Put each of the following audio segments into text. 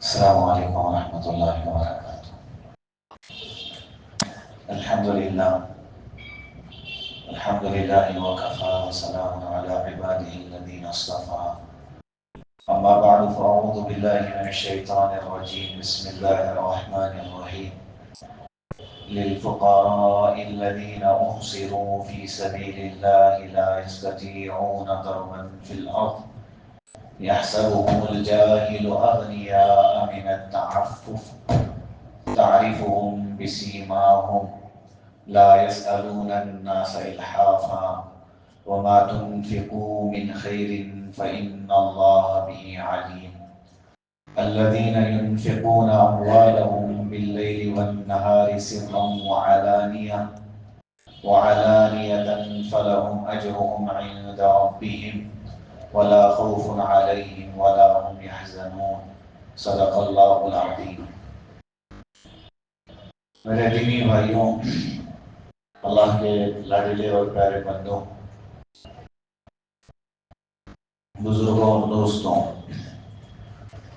السلام علیکم ورحمۃ اللہ وبرکاتہ۔ الحمد للہ الحمد للہ وکفى وسلام علی عباده الذین اصطفى، اما بعد فاعوذ باللہ من الشیطان الرجیم، بسم اللہ الرحمن الرحیم۔ للفقراء الذین احصروا فی سبیل اللہ لا یستطیعون ضربا فی الارض يحسبهم الجاهل أغنياء من التعفف تعرفهم بسيماهم لا يسألون الناس إلحافا وما تنفقوا من خير فإن الله به عليم الذين ينفقون أموالهم بالليل والنهار سرا وعلانية فلهم أجرهم عند ربهم ولا خوف عليهم ولا هم يحزنون صدق اللہ العظیم۔ میرے دینی بھائیوں، اللہ کے لاڈلے اور پیارے بندوں، بزرگوں اور دوستوں،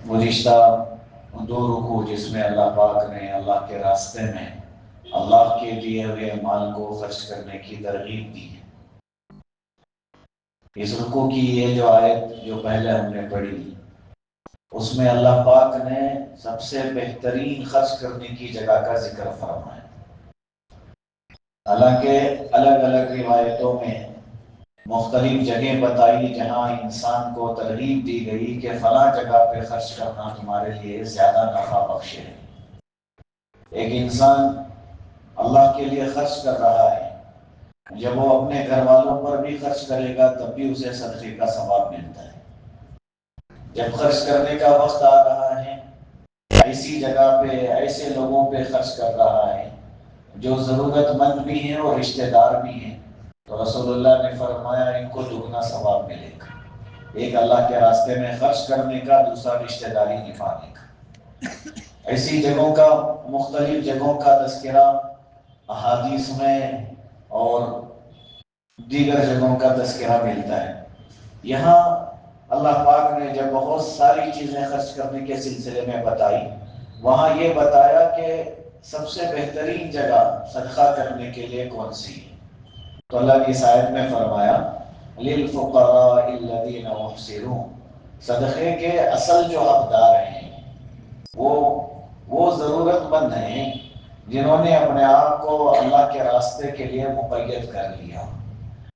گزشتہ دو رکوع جس میں اللہ پاک نے اللہ کے راستے میں اللہ کے دیے ہوئے مال کو خرچ کرنے کی ترغیب دی ہے، اس رکوع کی یہ جو آیت جو پہلے ہم نے پڑھی، اس میں اللہ پاک نے سب سے بہترین خرچ کرنے کی جگہ کا ذکر فرمایا۔ حالانکہ الگ الگ روایتوں میں مختلف جگہ بتائی جہاں انسان کو ترغیب دی گئی کہ فلاں جگہ پہ خرچ کرنا تمہارے لیے زیادہ نفع بخش ہے۔ ایک انسان اللہ کے لیے خرچ کر رہا ہے، جب وہ اپنے گھر والوں پر بھی خرچ کرے گا تب بھی اسے صدقے کا ثواب ملتا ہے۔ جب خرچ کرنے کا وقت آ رہا ہے، ایسی جگہ پہ ایسے لوگوں پہ خرچ کر رہا ہے جو ضرورت مند بھی ہیں اور رشتہ دار بھی ہیں، تو رسول اللہ نے فرمایا ان کو دگنا ثواب ملے گا، ایک اللہ کے راستے میں خرچ کرنے کا، دوسرا رشتہ داری نبھانے کا۔ ایسی جگہوں کا، مختلف جگہوں کا تذکرہ احادیث میں اور دیگر جگہوں کا تذکرہ ملتا ہے۔ یہاں اللہ پاک نے جب بہت ساری چیزیں خرچ کرنے کے سلسلے میں بتائی، وہاں یہ بتایا کہ سب سے بہترین جگہ صدقہ کرنے کے لیے کون سی ہے، تو اللہ کی آیت میں فرمایا للفقراء الذین احصروا، صدقے کے اصل جو حقدار ہیں وہ ضرورت مند ہیں جنہوں نے اپنے آپ کو اللہ کے راستے کے لیے مقید کر لیا،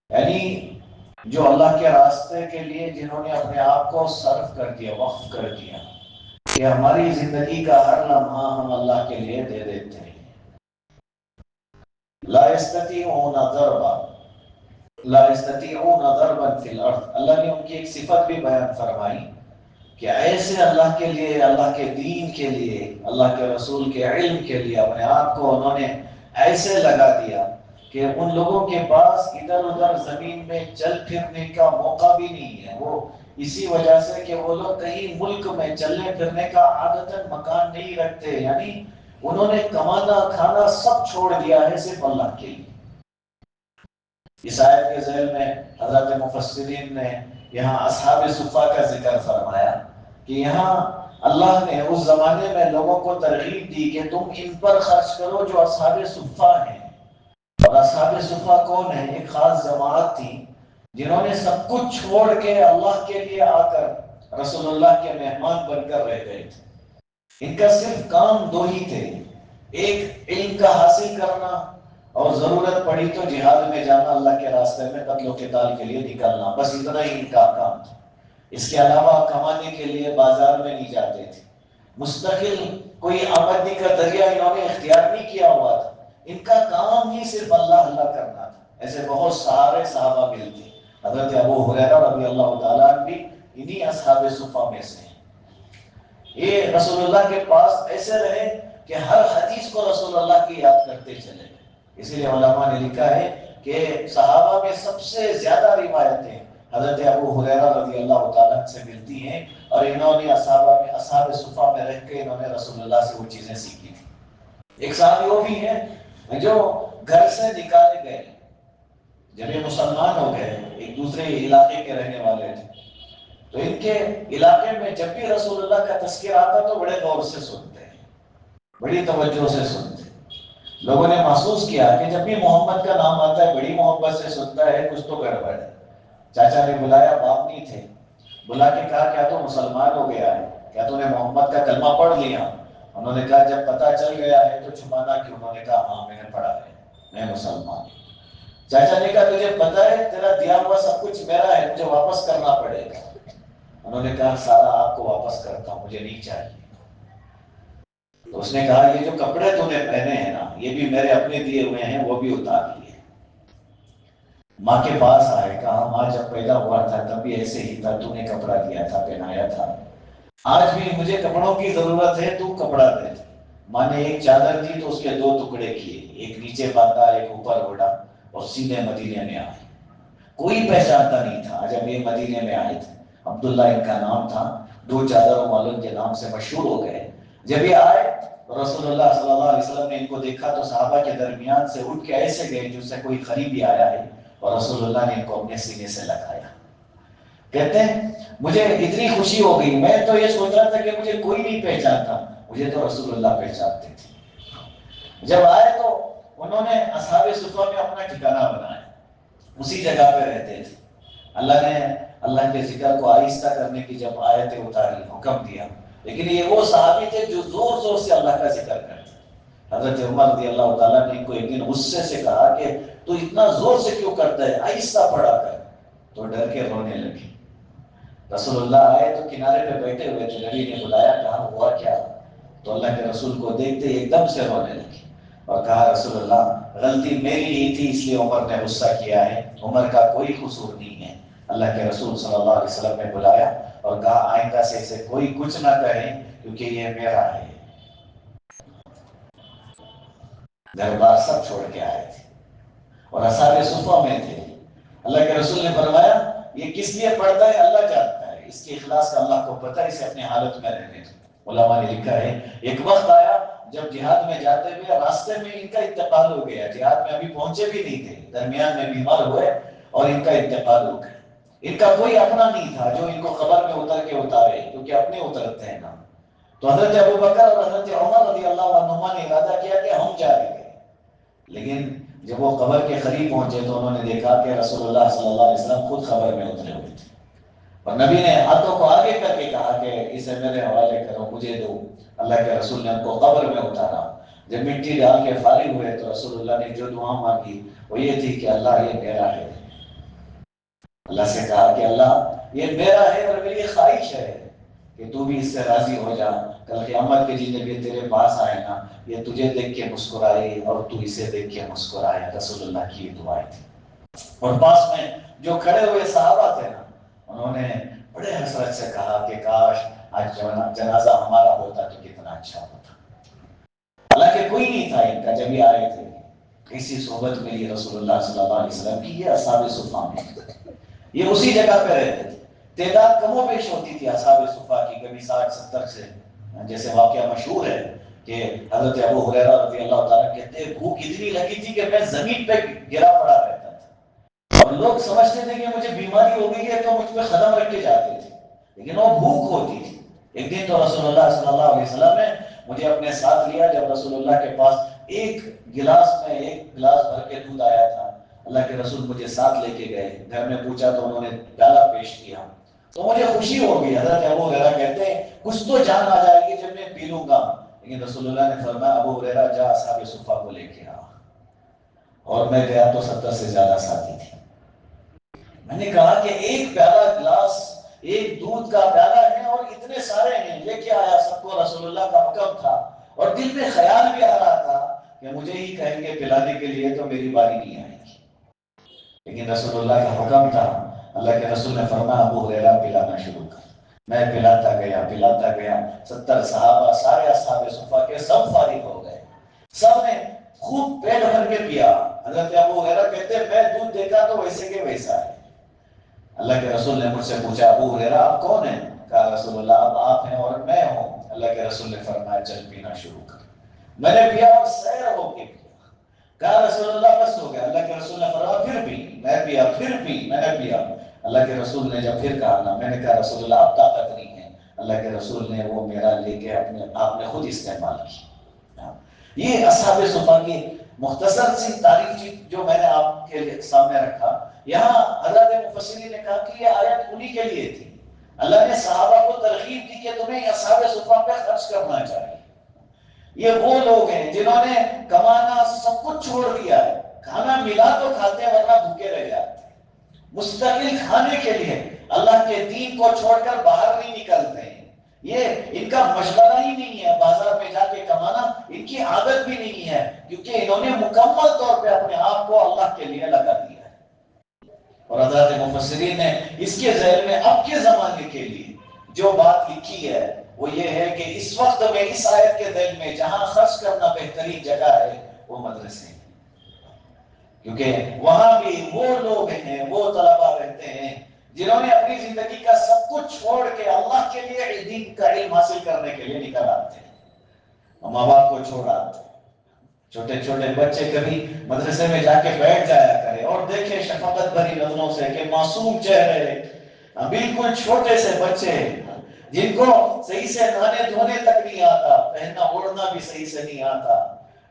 یعنی جو اللہ کے راستے کے لیے جنہوں نے اپنے آپ کو صرف کر دیا، وقف کر دیا کہ ہماری زندگی کا ہر لمحہ ہم اللہ کے لیے دے دیتے ہیں۔ لا يستطيعون ضربا في الارض، اللہ نے ان کی ایک صفت بھی بیان فرمائی کہ ایسے اللہ کے لیے، اللہ کے دین کے لیے، اللہ کے رسول کے علم کے لیے اپنے آپ کو انہوں نے ایسے لگا دیا کہ ان لوگوں کے پاس ادھر ادھر زمین میں چل پھرنے کا موقع بھی نہیں ہے۔ وہ اسی وجہ سے کہ وہ لوگ کہیں ملک میں چلنے پھرنے کا عادتاً مکان نہیں رکھتے، یعنی انہوں نے کمانا کھانا سب چھوڑ دیا ہے صرف اللہ کے لیے۔ اس آیت کے ذیل میں حضرت مفسرین نے یہاں اصحاب صفہ کا ذکر فرمایا کہ یہاں اللہ نے اس زمانے میں لوگوں کو ترغیب دی کہ تم ان پر خرچ کرو جو اصحاب صفہ ہیں۔ اور اصحاب صفہ کون ہیں؟ ایک خاص جماعت تھی جنہوں نے سب کچھ چھوڑ کے اللہ کے لیے آ کر رسول اللہ کے مہمان بن کر رہ گئے تھے۔ ان کا صرف کام دو ہی تھے، ایک علم کا حاصل کرنا اور ضرورت پڑی تو جہاد میں جانا، اللہ کے راستے میں قتل و قتال کے لیے نکلنا، بس اتنا ہی ان کا کام تھا۔ اس کے علاوہ کمانے کے لیے بازار میں نہیں جاتے تھے، مستقل کوئی آمدنی کا ذریعہ انہوں نے اختیار نہیں کیا ہوا تھا، ان کا کام ہی صرف اللہ اللہ کرنا تھا۔ ایسے بہت سارے صحابہ ملتے، حضرت ابو ہریرہ رضی اللہ تعالیٰ عنہ بھی انہی اصحاب صفہ میں سے ہیں۔ یہ رسول اللہ کے پاس ایسے رہے کہ ہر حدیث کو رسول اللہ کی یاد کرتے چلے، اسی لیے علماء نے لکھا ہے کہ صحابہ میں سب سے زیادہ روایتیں حضرت ابو ہریرہ رضی اللہ تعالیٰ عنہ سے ملتی ہیں، اور انہوں نے اصحاب صفہ میں رہ کے انہوں نے رسول اللہ سے وہ چیزیں سیکھی تھی۔ ایک صحابی وہ بھی ہیں جو گھر سے نکالے گئے، جب یہ مسلمان ہو گئے، ایک دوسرے علاقے کے رہنے والے تھے، تو ان کے علاقے میں جب بھی رسول اللہ کا تذکر آتا تو بڑے غور سے سنتے ہیں، بڑی توجہ سے سنتے ہیں۔ لوگوں نے محسوس کیا کہ جب بھی محمد کا نام آتا ہے بڑی محبت سے سنتا ہے، کچھ تو گڑبڑ ہے۔ چاچا نے بلایا، باپ نہیں تھے، بلا کے کہا کیا تو مسلمان ہو گیا ہے، کیا تو نے محمد کا کلمہ پڑھ لیا؟ انہوں نے کہا جب پتہ چل گیا ہے تو چھپانا کیوں؟ انہوں نے کہا ہاں میں نے پڑھا ہے، میں مسلمان۔ چاچا نے کہا تجھے پتہ ہے تیرا دیا ہوا سب کچھ میرا ہے، مجھے واپس کرنا پڑے گا۔ انہوں نے کہا سارا آپ کو واپس کرتا ہوں، مجھے نہیں چاہیے۔ تو اس نے کہا یہ جو کپڑے تو نے پہنے ہیں نا یہ بھی میرے اپنے دیے ہوئے ہیں، وہ بھی اتار لیے۔ ماں کے پاس آئے، کہا ماں جب پیدا ہوا تھا تب بھی ایسے ہی تھا، تو نے کپڑا دیا تھا، پہنایا تھا، آج بھی مجھے کپڑوں کی ضرورت ہے، تو کپڑا دے۔ ماں نے ایک چادر دی تو اس کے دو ٹکڑے کیے، ایک نیچے باندھا ایک اوپر اوڑھا، اور سیدھے مدینے میں آئے۔ کوئی پہچانتا نہیں تھا جب یہ مدینے میں آئے تھے، عبداللہ ان کا نام تھا، دو چادروں والوں کے نام سے مشہور ہو گئے۔ جب یہ آئے رسول اللہ صلی اللہ علیہ وسلم نے ان کو دیکھا تو صحابہ کے درمیان سے اٹھ کے ایسے گئے جس سے کوئی قریبی آیا ہے، اور رسول اللہ نے ان کو اپنے سینے سے لگایا۔ کہتے ہیں مجھے اتنی خوشی ہو گئی، میں تو یہ سوچ رہا تھا کہ مجھے کوئی نہیں پہچانتا، مجھے تو رسول اللہ پہچانتے تھے۔ جب آئے تو انہوں نے اصحاب صفہ میں اپنا ٹھکانہ بنایا، اسی جگہ پہ رہتے تھے۔ اللہ نے اللہ کے ذکر کو آہستہ کرنے کی جب آیتیں اتاری، حکم دیا، لیکن یہ وہ صحابی تھے جو زور زور سے اللہ کا ذکر کرتے۔ حضرت عمر رضی اللہ تعالیٰ نے ان کو ایک دن غصے سے کہا کہ تو اتنا زور سے کیوں کرتا ہے، آہستہ پڑھا کر، تو ڈر کے رونے لگے۔ رسول اللہ آئے تو کنارے پہ بیٹھے ہوئے تھے، نبی نے بلایا، کہا ہوا کیا؟ تو اللہ کے رسول کو دیکھتے ایک دم سے رونے لگے اور کہا رسول اللہ غلطی میری ہی تھی، اس لیے عمر نے غصہ کیا ہے، عمر کا کوئی قصور نہیں ہے۔ اللہ کے رسول صلی اللہ علیہ وسلم نے بلایا اور کہا آئندہ سے اسے کوئی کچھ نہ کہے کیونکہ یہ میرا ہے۔ گھر بار سب چھوڑ کے آئے تھے اور اصحاب صفہ میں تھے۔ اللہ کے رسول نے فرمایا یہ کس لیے پڑھتا ہے اللہ جانتا ہے، اس کے اخلاص کا اللہ کو پتہ ہے، اسے اپنی حالت میں رہنے دو۔ علماء نے لکھا ہے ایک وقت آیا جب جہاد میں جاتے ہوئے راستے میں ان کا انتقال ہو گیا، جہاد میں ابھی پہنچے بھی نہیں تھے، درمیان میں بیمار ہوئے اور ان کا انتقال ہو گیا۔ ان کا کوئی اپنا نہیں تھا جو ان کو قبر میں اتر کے اتارے، کیونکہ اپنے اترتے ہیں نا۔ تو حضرت ابو بکر اور حضرت عمر رضی اللہ عنہما نے ارادہ کیا کہ ہم جائیں گے، لیکن جب وہ قبر کے قریب پہنچے تو انہوں نے دیکھا کہ رسول اللہ صلی اللہ علیہ وسلم خود قبر میں اترے ہوئے تھے، اور نبی نے ہاتھوں کو آگے کر کے کہا کہ اسے میرے حوالے کرو، مجھے دو۔ اللہ کے رسول نے ان کو قبر میں اتارا۔ جب مٹی ڈال کے فارغ ہوئے تو رسول اللہ نے جو دعا مانگی وہ یہ تھی کہ اللہ یہ میرا ہے۔ اللہ سے کہا کہ اللہ یہ میرا ہے اور میری خواہش ہے کہ تو بھی اس سے راضی ہو جا، کل قیامت کے دن جب یہ تیرے پاس آئے نا یہ تجھے دیکھ کے مسکرائے اور تو اسے دیکھ کے مسکرائے۔ رسول اللہ کی یہ دعائیں تھی۔ اور پاس میں جو کھڑے ہوئے صحابہ تھے نا انہوں نے بڑے حسرت سے کہا کہ کاش آج جنازہ ہمارا ہوتا تو کتنا اچھا ہوتا۔ حالانکہ کوئی نہیں تھا ان کا جب یہ آئے تھے، کسی صحبت میں یہ رسول اللہ صلی اللہ علیہ وسلم کی، یہ اصحاب صفہ میں یہ اسی جگہ پہ رہتے تھے۔ تعداد کم و بیش ہوتی تھی اصحاب صفہ کی، کبھی 60-70 سے، جیسے واقعہ مشہور ہے کہ حضرت ابو ہریرہ رضی اللہ تعالیٰ کہتے ہیں بھوک اتنی لگی تھی کہ میں زمین پہ گرا پڑا رہتا تھا، اور لوگ سمجھتے تھے کہ مجھے بیماری ہو گئی ہے تو مجھ پہ قدم رکھ کے جاتے تھے، لیکن وہ بھوک ہوتی تھی۔ ایک دن تو رسول اللہ صلی اللہ علیہ وسلم نے مجھے اپنے ساتھ لیا، جب رسول اللہ کے پاس ایک گلاس بھر کے دودھ آیا تھا، اللہ کے رسول مجھے ساتھ لے کے گئے، گھر میں پوچھا تو انہوں نے پیالہ پیش کیا تو مجھے خوشی ہو گئی۔ حضرت ابو ہریرہ کہتے ہیں کچھ تو جان آ جائے گی جب میں پی لوں گا، لیکن رسول اللہ نے فرمایا ابو ہریرہ جا اصحاب صفہ کو لے کے آ، اور میں گیا تو 70 سے زیادہ ساتھی تھے۔ میں نے کہا کہ ایک پیالہ گلاس، ایک دودھ کا پیالہ ہے اور اتنے سارے ہیں، لے کے آیا، سب کو رسول اللہ کا حکم تھا، اور دل میں خیال بھی آ رہا تھا کہ مجھے ہی کہیں گے پلانے کے لیے تو میری باری نہیں آئے گی، لیکن رسول اللہ کا حکم تھا۔ اللہ کے رسول نے فرمایا ابو ہریرہ پلانا شروع کر۔ میں پلاتا گیا، 70 صحابہ سارے اصحاب صفہ کے سب فارغ ہو گئے، سب نے خوب پیٹ بھر کے پیا۔ حضرت ابو ہریرہ کہتے ہیں میں دودھ دیکھا تو ویسے کے ویسا ہے۔ اللہ کے رسول نے مجھ سے پوچھا ابو ہریرہ آپ کون ہیں؟ کہا رسول اللہ اب آپ ہیں اور میں ہوں۔ اللہ کے رسول نے فرمایا چل پینا شروع کر۔ میں نے پیا اور سیر ہو کے پیا۔ کہا رسول اللہ بس ہو گیا۔ اللہ کے رسول نے فرمایا پھر بھی، میں پیا، پھر بھی میں نے پیا۔ اللہ کے رسول نے جب پھر کہا نا، میں نے کہا رسول اللہ اب طاقت نہیں ہے، اللہ کے رسول نے وہ میرا لے کے آپ نے خود استعمال کی۔ یہ اصحاب صفا کی مختصر سی تاریخ جو میں نے آپ کے سامنے رکھا۔ یہاں حضرت مفسرین نے کہا کہ یہ آیت انہی کے لیے تھی، اللہ نے صحابہ کو ترغیب دی کہ تمہیں اصحاب صفا پہ خرچ کرنا چاہیے۔ یہ وہ لوگ ہیں جنہوں نے کمانا سب کچھ چھوڑ دیا ہے، کھانا ملا تو کھاتے ورنہ بھوکے رہ جاتے، مستقل کھانے کے لیے اللہ کے دین کو چھوڑ کر باہر نہیں نکلتے ہیں۔ یہ ان کا مشغلہ ہی نہیں ہے بازار میں جا کے کمانا، ان کی عادت بھی نہیں ہے، کیونکہ انہوں نے مکمل طور پہ اپنے آپ کو اللہ کے لیے لگا دیا ہے۔ اور حضرات مفسرین نے اس کے ذیل میں اب کے زمانے کے لیے جو بات لکھی ہے وہ یہ ہے کہ اس وقت میں اس آیت کے ذیل میں جہاں خرچ کرنا بہترین جگہ ہے وہ مدرسے ہیں، کیونکہ وہاں بھی وہ لوگ ہیں، وہ طلبہ رہتے ہیں جنہوں نے اپنی زندگی کا سب کچھ چھوڑ کے اللہ کے لیے دین کا علم حاصل کرنے کے لیے نکل آتے ہیں، ماں باپ کو چھوڑ آتے ہیں۔ چھوٹے چھوٹے بچے کبھی مدرسے میں جا کے بیٹھ جایا کرے اور دیکھے شفقت بھری نظروں سے کہ معصوم چہرے، بالکل چھوٹے سے بچے جن کو صحیح سے نہانے دھونے تک نہیں آتا، پہننا اوڑھنا بھی صحیح سے نہیں آتا،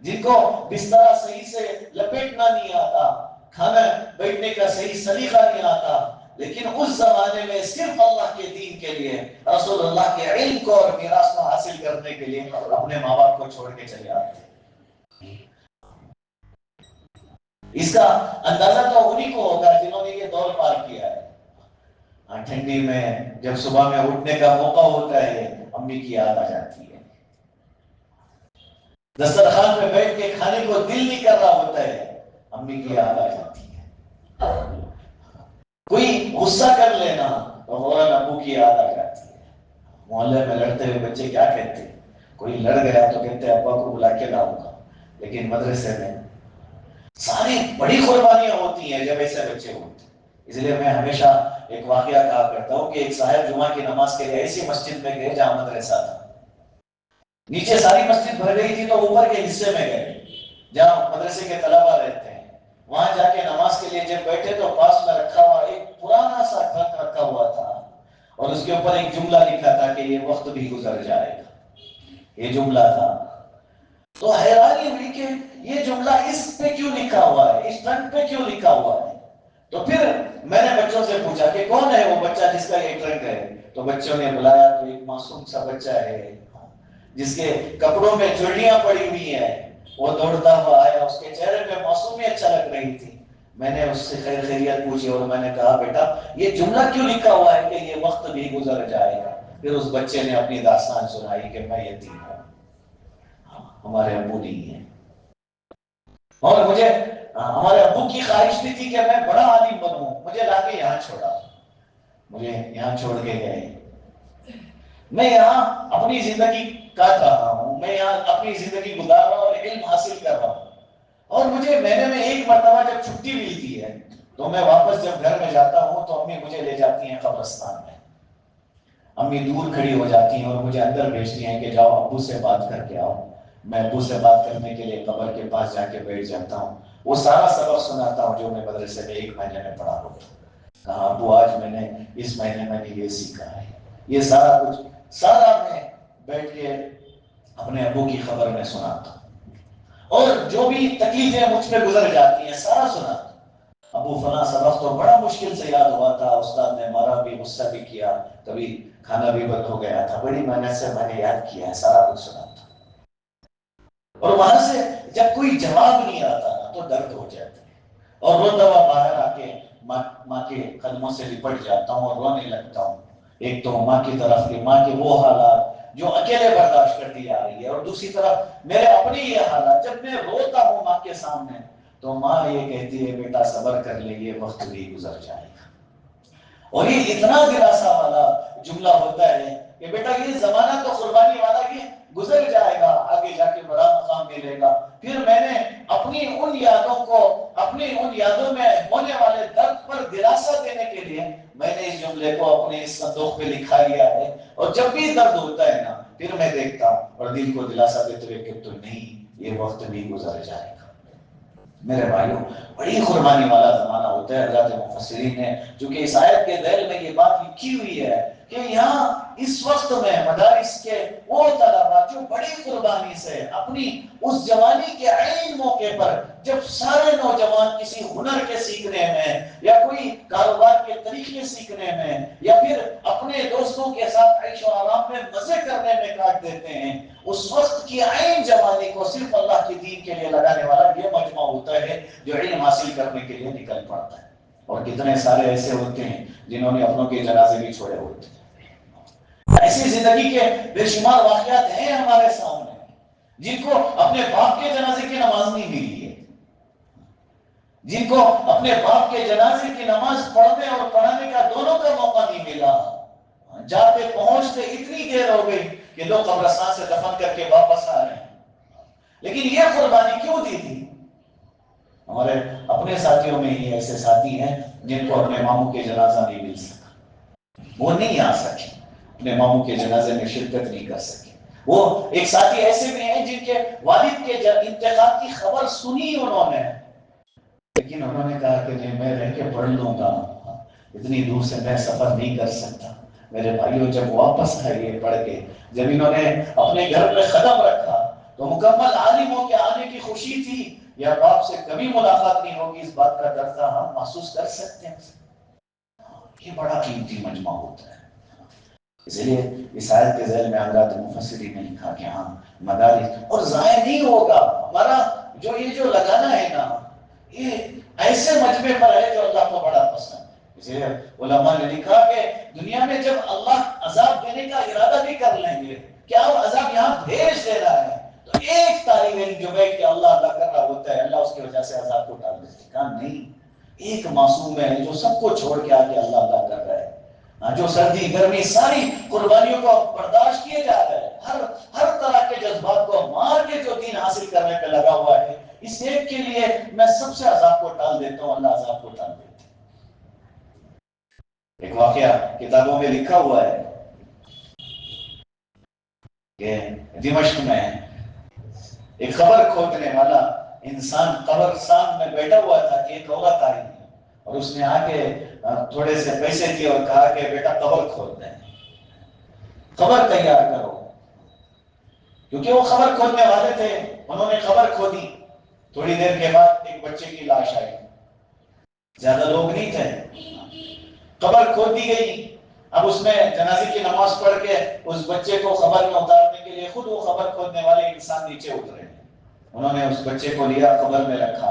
جن کو بستر صحیح سے لپیٹنا نہیں آتا، کھانا بیٹھنے کا صحیح سلیقہ نہیں آتا، لیکن اس زمانے میں صرف اللہ کے دین کے لیے، رسول اللہ کے علم کو اور میراث کو حاصل کرنے کے لیے اپنے ماں باپ کو چھوڑ کے چلے آتے ہیں۔ اس کا اندازہ تو انہی کو ہوگا جنہوں نے یہ دور پار کیا ہے۔ ٹھنڈی میں جب صبح میں اٹھنے کا موقع ہوتا ہے امی کی یاد آ جاتی ہے، دسترخوان پہ بیٹھ کے کھانے کو دل نہیں کر رہا ہوتا ہے، امی کی یاد آ جاتی ہے، کوئی غصہ کر لینا تو فوراً ابو کی یاد آ جاتی ہے۔ محلے میں لڑتے ہوئے بچے کیا کہتے ہیں، کوئی لڑ گیا تو کہتے ہیں ابا کو بلا کے لاؤں گا، لیکن مدرسے میں ساری بڑی قربانیاں ہوتی ہیں جب ایسے بچے ہوتے ہیں۔ اس لیے میں ہمیشہ ایک واقعہ کہا کرتا ہوں کہ ایک صاحب جمعہ کی نماز کے لیے ایسی مسجد میں گئے جہاں مدرسہ تھا، نیچے ساری مسجد بھر گئی تھی تو اوپر کے حصے میں گئے جہاں مدرسے کے طلبہ رہتے ہیں، وہاں جا کے نماز کے لیے جب بیٹھے تو پاس میں رکھا ہوا ایک پرانا سا خط رکھا ہوا تھا اور اس کے اوپر ایک جملہ لکھا تھا کہ یہ وقت بھی گزر جائے گا، یہ جملہ تھا۔ تو حیرانی ہوئی کہ یہ جملہ اس پہ کیوں لکھا ہوا ہے، اس ٹرنک پہ کیوں لکھا ہوا ہے۔ تو پھر میں نے بچوں سے پوچھا کہ کون ہے وہ بچہ جس کا یہ ٹرنک ہے، تو بچوں نے بلایا تو ایک معصوم سا بچہ ہے جس کے کپڑوں میں چڑیاں پڑی ہوئی ہیں، وہ دوڑتا ہوا آیا، اس کے چہرے پہ معصومیت چھلک رہی تھی۔ میں نے اس سے خیر خیریت پوچھی اور میں نے کہا بیٹا یہ جملہ کیوں لکھا ہوا ہے کہ یہ وقت بھی گزر جائے گا۔ پھر اس بچے نے اپنی داستان سنائی کہ میں یتیم ہوں، ہمارے ابو نہیں ہیں، اور مجھے ہمارے ابو کی خواہش بھی تھی کہ میں بڑا عالم بنوں، مجھے لا کے یہاں چھوڑا، مجھے یہاں چھوڑ کے گئے، میں یہاں اپنی زندگی کاٹ رہا ہوں، میں یہاں اپنی زندگی گزار رہا ہوں اور علم حاصل کر رہا ہوں، اور مجھے مہینے میں ایک مرتبہ جب چھٹی ملتی ہے تو میں واپس جب گھر میں جاتا ہوں تو امی مجھے لے جاتی ہیں قبرستان میں، امی دور کھڑی ہو جاتی ہیں اور مجھے اندر بھیجتی ہیں کہ جاؤ ابو سے بات کر کے آؤ۔ میں ابو سے بات کرنے کے لیے قبر کے پاس جا کے بیٹھ جاتا ہوں، وہ سارا سبق سناتا ہوں جو میں مدرسے میں ایک مہینے میں پڑھا ہوتا ہوں۔ کہا ابو آج میں نے اس مہینے میں نے یہ سیکھا ہے، یہ سارا کچھ سارا میں بیٹھ کے اپنے ابو کی خبر میں سناتا ہوں، اور جو بھی تکلیفیں مجھ پہ گزر جاتی ہیں سارا سناتا ہوں۔ ابو فلاں سبق تو بڑا مشکل سے یاد ہوا تھا، استاد نے مارا بھی، غصہ بھی کیا، کبھی کھانا بھی بند ہو گیا تھا، بڑی محنت سے میں نے یاد کیا ہے، سارا کچھ سناتا ہوں۔ اور وہاں سے جب کوئی جواب نہیں آتا نا تو درد ہو جاتا ہے، اور روتا ہوا باہر آ کے ماں کے قدموں سے لپٹ جاتا ہوں اور رونے لگتا ہوں۔ ایک تو ماں کی طرف کی ماں کے وہ حالات جو اکیلے برداشت کرتی آ رہی ہے، اور دوسری طرف میرے اپنی یہ حالات، جب میں روتا ہوں ماں کے سامنے تو ماں یہ کہتی ہے بیٹا صبر کر لے، یہ وقت بھی گزر جائے گا۔ اور یہ اتنا دلاسا والا جملہ ہوتا ہے کہ بیٹا یہ زمانہ تو قربانی والا یہ گزر جائے گا، آگے جا کے بڑا مقام ملے گا۔ پھر میں نے اپنی ان یادوں کو، اپنی ان یادوں میں ہونے والے درد پر دلاسا دینے کے لیے میں نے اس جملے کو اپنے اس صندوق پہ لکھا لیا ہے، اور جب بھی درد ہوتا ہے نا پھر میں دیکھتا ہوں اور دل کو دلاسا دیتے ہوئے کہ تو نہیں، یہ وقت بھی گزر جائے گا۔ میرے بھائیوں، بڑی قربانی والا زمانہ ہوتا ہے۔ حضرات مفسرین نے چونکہ اس آیت کے ذیل میں یہ بات لکھی ہوئی ہے کہ یہاں اس وقت میں مدارس کے وہ طلبا جو بڑی قربانی سے اپنی اس جوانی کے عین موقع پر، جب سارے نوجوان کسی ہنر کے سیکھنے میں یا کوئی کاروبار کے طریقے سیکھنے میں یا پھر اپنے دوستوں کے ساتھ عیش و آرام میں مزے کرنے میں کاٹ دیتے ہیں، اس وقت کی عین جوانی کو صرف اللہ کے دین کے لیے لگانے والا یہ مجمع ہوتا ہے جو علم حاصل کرنے کے لیے نکل پڑتا ہے۔ اور کتنے سارے ایسے ہوتے ہیں جنہوں نے اپنوں کے جنازے بھی چھوڑے ہوتے ہیں۔ ایسی زندگی کے بے شمار واقعات ہیں ہمارے سامنے جن کو اپنے باپ کے جنازے کی نماز نہیں ملی ہے، جن کو اپنے باپ کے جنازے کی نماز پڑھنے اور پڑھانے کا دونوں کا موقع نہیں ملا، جاتے پہنچتے اتنی دیر ہو گئی کہ لوگ قبرستان سے دفن کر کے واپس آ رہے ہیں۔ لیکن یہ قربانی کیوں دی تھی؟ ہمارے اپنے ساتھیوں میں ہی ایسے ساتھی ہیں جن کو اپنے ماموں کے جنازہ نہیں مل سکا، وہ نہیں آ سکے، اپنے ماموں کے جنازے میں شرکت نہیں کر سکے۔ وہ ایک ساتھی ایسے بھی ہیں جن کے والد کے انتقال کی خبر سنی انہوں نے، لیکن انہوں نے کہا کہ نہیں، میں رہ کے پڑھ لوں گا، اتنی دور سے میں سفر نہیں کر سکتا۔ میرے بھائیوں، جب واپس آئے یہ پڑھ کے، جب انہوں نے اپنے گھر پہ قدم رکھا تو مکمل عالموں کے آنے کی خوشی تھی یا باپ سے کبھی ملاقات نہیں ہوگی اس بات کا ڈر تھا، ہم محسوس کر سکتے ہیں۔ یہ بڑا قیمتی مجمع ہوتا ہے۔ اس لیے اس آیت کے ذیل میں حضرات مفسرین نے لکھا کہ ہاں مدارس، اور ضائع نہیں ہوگا ہمارا جو یہ جو لگانا ہے نا، یہ ایسے مجمع پر ہے جو اللہ کو بڑا پسند ہے۔ اس لیے علماء نے لکھا کہ دنیا میں جب اللہ عذاب دینے کا ارادہ بھی کر لیں گے کہ اب عذاب یہاں بھیج دے رہا ہے، تو ایک طالب علم جو ہے کہ اللہ اللہ کر رہا ہوتا ہے، اللہ اس کی وجہ سے عذاب کو ٹال دیتے، کہا نہیں، ایک معصوم ہے جو سب کو چھوڑ کے آگے اللہ اللہ کر رہا ہے، جو سردی گرمی ساری قربانیوں کو برداشت کیے جا رہا ہے، ہر طرح کے جذبات کو مار کے جو دین حاصل کرنے پہ لگا ہوا ہے، اس ایک کے لیے میں سب سے عذاب کو ٹال دیتا ہوں، اللہ عذاب کو ٹال دیتا ہے۔ ایک واقعہ کتابوں میں لکھا ہوا ہے کہ دمشق میں ایک قبر کھودنے والا انسان قبرستان میں بیٹھا ہوا تھا کہ ایک عورت آئی اور اس نے آ کے تھوڑے سے پیسے دیے اور کہا کہ بیٹا قبر کھود دیں، قبر تیار کرو، کیونکہ وہ قبر کھودنے والے تھے۔ انہوں نے قبر کھودی، تھوڑی دیر کے بعد ایک بچے کی لاش آئی، زیادہ لوگ نہیں تھے، قبر کھود دی گئی۔ اب اس میں جنازے کی نماز پڑھ کے اس بچے کو قبر میں اتارنے کے لیے خود وہ قبر کھودنے والے انسان نیچے اترے، انہوں نے اس بچے کو لیا، قبر میں رکھا،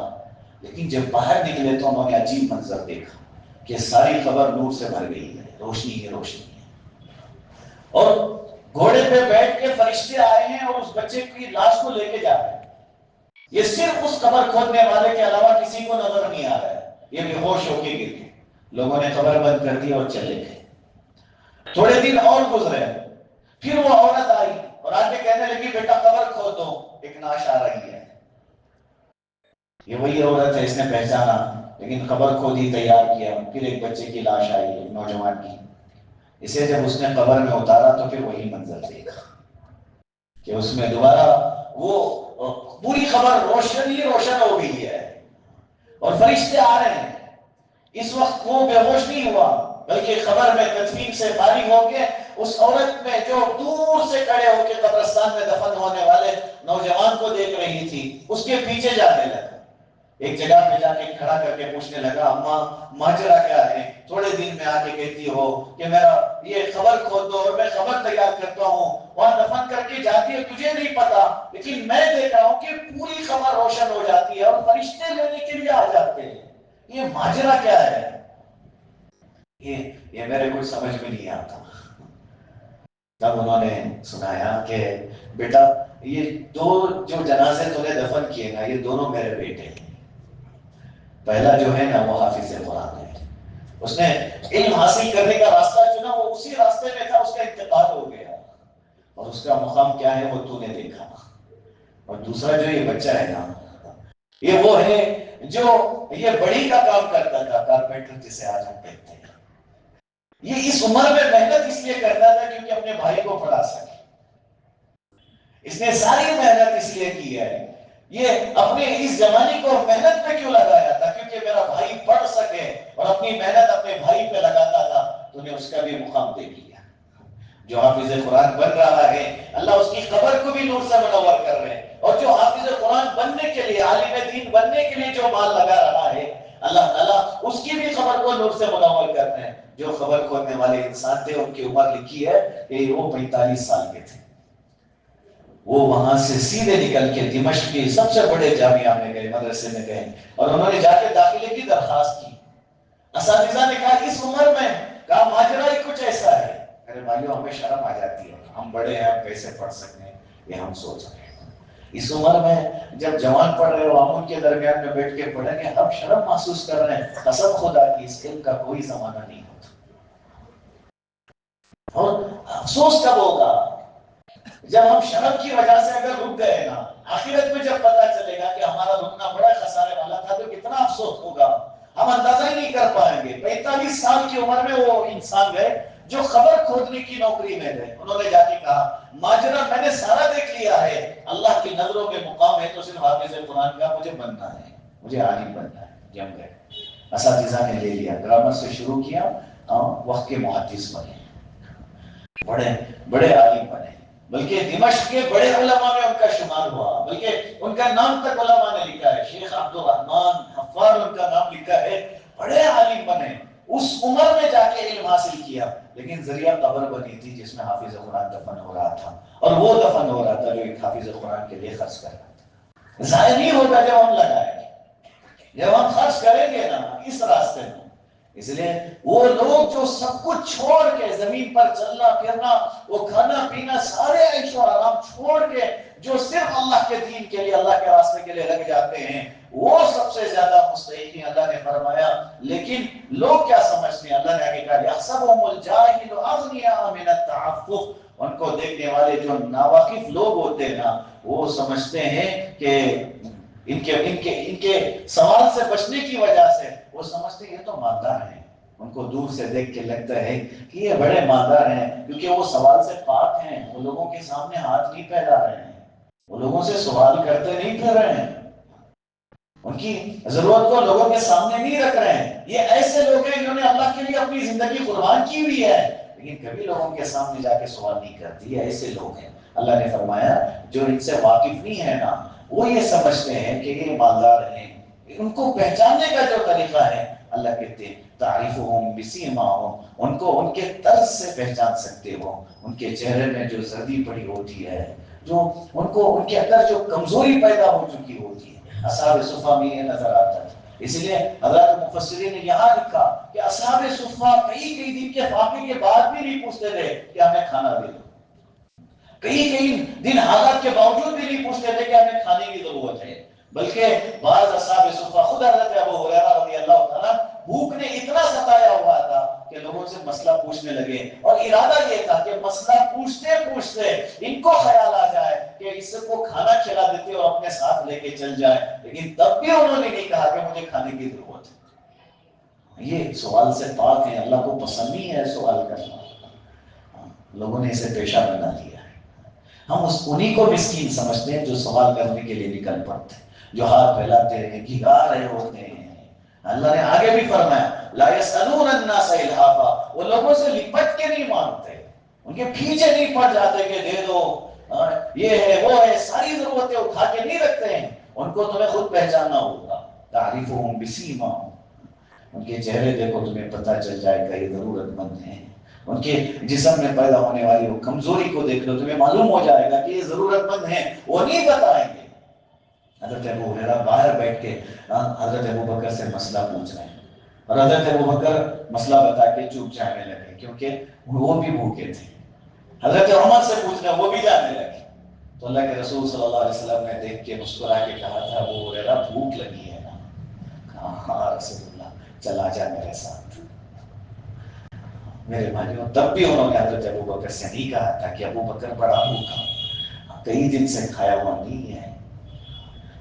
لیکن جب باہر نکلے تو انہوں نے عجیب منظر دیکھا کہ ساری قبر نور سے بھر گئی ہے، روشنی ہی روشنی ہے، اور گھوڑے پہ بیٹھ کے فرشتے آئے ہیں اور اس بچے کی لاش کو لے کے جا رہے ہیں۔ یہ صرف اس قبر کھودنے والے کے علاوہ کسی کو نظر نہیں آ رہا ہے، یہ بے ہوش ہو کے گر گئے، لوگوں نے قبر بند کر دی اور چلے گئے۔ تھوڑے دن اور گزرے، پھر وہ عورت آئی اور آگے کہنے لگی بیٹا قبر کھود دو، ایک لاش آ رہی ہے۔ یہ وہی عورت ہے، اس نے پہچانا، لیکن قبر کھودی، تیار کیا، پھر ایک بچے کی لاش آئی، ایک نوجوان کی۔ اسے جب اس نے قبر میں اتارا تو پھر وہی منظر دیکھا کہ اس میں دوبارہ وہ پوری قبر روشن ہی روشن ہو گئی ہے اور فرشتے آ رہے ہیں۔ اس وقت وہ بے ہوش نہیں ہوا، بلکہ قبر میں تدفین سے فارغ ہو کے اس عورت میں جو دور سے کھڑے ہو کے قبرستان میں دفن ہونے والے نوجوان کو دیکھ رہی تھی، اس کے پیچھے جانے لگا، ایک جگہ پہ جا کے کھڑا کر کے پوچھنے لگا اماں ماجرا کیا ہے؟ تھوڑے دن میں آ کے کہتی ہو کہ میرا یہ خبر کھود دو اور میں خبر تیار کرتا ہوں، وہاں دفن کر کے جاتی ہے، تجھے نہیں پتا، لیکن میں دیکھ رہا ہوں کہ پوری خبر روشن ہو جاتی ہے اور فرشتے لینے کے لیے آ جاتے ہیں، یہ ماجرا کیا ہے؟ یہ میرے کچھ سمجھ میں نہیں آتا۔ تب انہوں نے سنایا کہ بیٹا یہ دو جو جنازے تو نے دفن کیے نا، یہ دونوں میرے بیٹے ہیں۔ پہلا جو ہے نا وہ حافظ قرآن ہے، اس نے علم حاصل کرنے کا راستہ چنا، وہ اسی راستے میں تھا، اس کا انتقال ہو گیا اور اس کا مقام کیا ہے وہ تو نے دیکھا۔ اور دوسرا جو یہ بچہ ہے نا، یہ وہ ہے جو یہ بڑی کا کام کرتا تھا، کارپینٹر جسے آج ہم کہتے ہیں۔ یہ اس عمر میں محنت اس لیے کرتا تھا کیونکہ اپنے بھائی کو پڑھا سکے، اس نے ساری محنت اس لیے کی ہے یہ اپنے اس جوانی کو محنت پہ کیوں لگایا تھا؟ کیونکہ میرا بھائی پڑھ سکے، اور اپنی محنت اپنے بھائی پہ لگاتا تھا، تو نے اس کا بھی مقام دیکھ لیا۔ جو حافظ قرآن بن رہا ہے اللہ اس کی قبر کو بھی نور سے منور کر رہے ہیں، اور جو حافظ قرآن بننے کے لیے، عالم دین بننے کے لیے جو مال لگا رہا ہے اللہ تعالیٰ اس کی بھی قبر کو نور سے منور کر رہے ہیں۔ جو خبر کھولنے والے انسان تھے ان کی عمر لکھی ہے کہ وہ 45 سال کے تھے۔ وہ وہاں سے سیدھے نکل کے دمشق کے سب سے بڑے جامعہ میں گئے، مدرسے میں گئے، اور انہوں نے جا کے داخلے کی درخواست کی۔ اساتذہ نے کہا اس عمر میں، کہا ماجرا ہی کچھ ایسا ہے۔ میرے بھائیوں ہمیں شرم آ جاتی ہے، ہم بڑے ہیں ہم کیسے پڑھ سکتے ہیں، یہ ہم سوچ رہے ہیں۔ اس عمر میں جب جوان پڑھ رہے ہو، ہم ان کے درمیان میں بیٹھ کے پڑھیں گے، ہم شرم محسوس کر رہے ہیں۔ قسم خدا کی اس علم کا کوئی زمانہ نہیں ہوتا۔ اور افسوس کب ہوگا؟ جب ہم شرم کی وجہ سے اگر رک گئے نا، آخرت میں جب پتا چلے گا کہ ہمارا رکنا بڑا خسارے والا تھا تو کتنا افسوس ہوگا، ہم اندازہ ہی نہیں کر پائیں گے۔ 45 سال کی عمر میں وہ انسان گئے جو خبر کھودنے کی نوکری میں گئے، انہوں نے جا کے کہا ماجرا میں نے سارا دیکھ لیا ہے، اللہ کی نظروں میں مقام ہے تو صرف حافظ قرآن کا مجھے بننا ہے، مجھے عالم بننا ہے۔ جم گئے، اساتذہ نے لے لیا، گرامر سے شروع کیا، وقت کے محدث بنے، بڑے بڑے عالم بنے، بلکہ دمشق کے بڑے علماء میں ان کا شمار ہوا، بلکہ ان کا نام تک علماء نے لکھا ہے، شیخ عبد الرحمن حفار ان کا نام لکھا ہے، بڑے عالم بنے۔ اس عمر میں جا کے علم حاصل کیا، لیکن ذریعہ قبر بنی تھی جس میں حافظ قرآن دفن ہو رہا تھا، اور وہ دفن ہو رہا تھا جو ایک حافظ قرآن کے لیے خرچ کر رہا تھا۔ ضائع نہیں ہوگا جب ہم لگائیں گے، جب ہم خرچ کریں گے نا اس راستے میں۔ اس لیے وہ لوگ جو سب کچھ چھوڑ کے زمین پر چلنا پھرنا، وہ کھانا پینا، سارے عیش و آرام چھوڑ کے جو صرف اللہ کے دین کے لیے، اللہ کے راستے کے لیے لگ جاتے ہیں، وہ سب سے زیادہ مستحق ہیں۔ اللہ نے فرمایا لیکن لوگ کیا سمجھتے ہیں؟ اللہ نے آگے کہا یحسبهم الجاہل اغنیاء من التعفف، ان کو دیکھنے والے جو ناواقف لوگ ہوتے ہیں نا، وہ سمجھتے ہیں کہ ان کے سوال سے بچنے کی وجہ سے وہ سمجھتے ہیں یہ تو مالدار ہیں، ان کو دور سے دیکھ کے لگتا ہے کہ یہ بڑے مالدار ہیں، کیونکہ وہ سوال سے پاک ہیں، وہ لوگوں کے سامنے ہاتھ نہیں پھیلا رہے ہیں، وہ لوگوں سے سوال کرتے نہیں پھر رہے ہیں، ان کی ضرورت کو لوگوں کے سامنے نہیں رکھ رہے ہیں۔ یہ ایسے لوگ ہیں جنہوں نے اللہ کے لیے اپنی زندگی قربان کی ہوئی ہے، لیکن کبھی لوگوں کے سامنے جا کے سوال نہیں کرتی، یہ ایسے لوگ ہیں۔ اللہ نے فرمایا جو ان سے واقف نہیں ہے نا، وہ یہ سمجھتے ہیں کہ یہ مالدار ہیں، ان کو پہچاننے کا جو طریقہ ہے، اللہ کہتے ہیں تعریفہم بسیماہم، ان کو ان کے طرز سے پہچان سکتے ہو، ان کے چہرے میں جو زردی پڑی ہوتی ہے، جو ان کو ان کے اندر جو کمزوری پیدا ہو چکی ہوتی ہے، اصحاب صفہ میں یہ نظر آتا ہے۔ اس لیے حضرات مفسرین نے یہاں لکھا کہ اصحاب صفہ کئی دن کے فاقے کے بعد بھی نہیں پوچھتے تھے کہ ہمیں کھانا دے دو، کئی دن حالات کے باوجود بھی نہیں پوچھتے تھے کہ ہمیں کھانے کی ضرورت ہے، بلکہ بعض اصحاب صفہ، خود حضرت ابو ہریرہ رضی اللہ تعالیٰ، بھوک نے اتنا ستایا ہوا تھا کہ لوگوں سے مسئلہ پوچھنے لگے، اور ارادہ یہ تھا کہ مسئلہ پوچھتے پوچھتے ان کو خیال آ جائے کہ اس کو کھانا کھلا دیتے اور اپنے ساتھ لے کے چل جائے، لیکن تب بھی انہوں نے نہیں کہا کہ مجھے کھانے کی ضرورت ہے۔ یہ سوال سے پاک ہیں، اللہ کو پسند نہیں ہے سوال کرنا، لوگوں نے اسے پیشہ بنا دیا ہے۔ ہم انہی کو مسکین سمجھتے ہیں جو سوال کرنے کے لیے نکل پڑتے ہیں، جو ہاتھ پھیلاتے ہیں، گھگا رہے ہوتے ہیں۔ اللہ نے آگے بھی فرمایا لا يسألون الناس الحافا، وہ لوگوں سے لپٹ کے نہیں مانگتے، ان کے پیچھے نہیں پڑ جاتے کہ دے دو، یہ ہے وہ ہے، ساری ضرورتیں اٹھا کے نہیں رکھتے ہیں، ان کو تمہیں خود پہچاننا ہوگا۔ تعریفہم بسیماہم، ان کے چہرے دیکھو تمہیں پتہ چل جائے گا یہ ضرورت مند ہیں، ان کے جسم میں پیدا ہونے والی وہ کمزوری کو دیکھ لو تمہیں معلوم ہو جائے گا کہ یہ ضرورت مند ہیں، وہ نہیں بتائیں گے۔ حضرت ابو ہریرہ باہر بیٹھ کے حضرت ابوبکر سے مسئلہ پوچھ رہے ہیں، اور حضرت ابوبکر مسئلہ بتا کے چپ جانے لگے کیونکہ وہ بھی بھوکے تھے۔ حضرت عمر سے پوچھ رہے ہیں، وہ بھی جانے لگے۔ تو اللہ کے رسول صلی اللہ علیہ وسلم نے دیکھ کے مسکرا کے کہا تھا ابو ہریرہ بھوک لگی ہے نا؟ کہا ہاں رسول اللہ، چلا جا میرے ساتھ۔ میرے بھائیوں تب بھی انہوں نے حضرت ابوبکر سے نہیں کہا تھا کہ ابوبکر بڑا بھوکا، کئی دن سے کھایا ہوا نہیں ہے۔